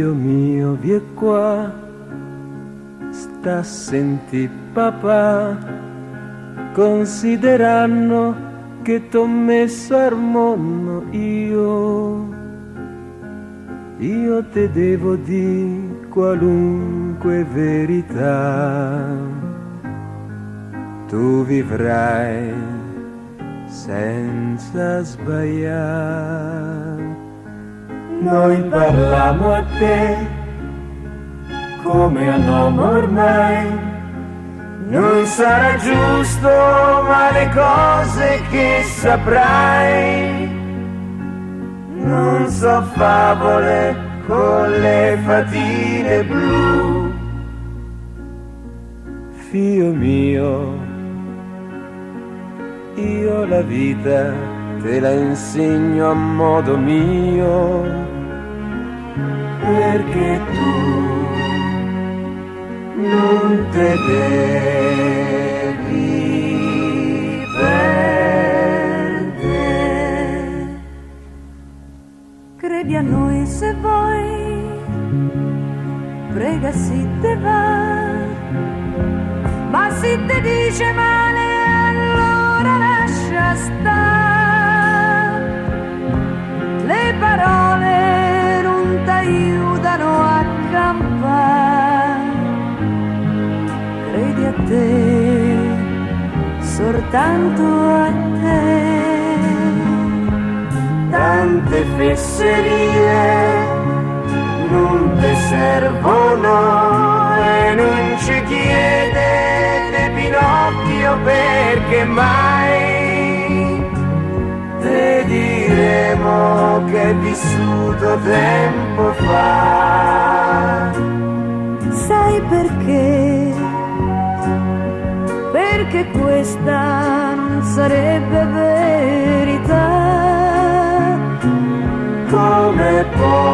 Figlio mio, vie qua, sta a senti papà, consideranno che t'ho messo al mondo io te devo di qualunque verità, tu vivrai senza sbagliare. Noi parliamo a te come a nome ormai, non sarà giusto, ma le cose che saprai non so favole con le fatine blu. Figlio mio, io la vita te la insegno a modo mio, perché tu non te devi perdere. Credi a noi se vuoi, prega si te va, ma se te dice male allora lascia stare. Le parole non t'aiutano a campare. Credi a te, soltanto a te. Tante fesserie non te servono e non ci chiede né Pinocchio perché mai te diremo che è vissuto tempo fa. Sai perché? Perché questa non sarebbe verità. Come può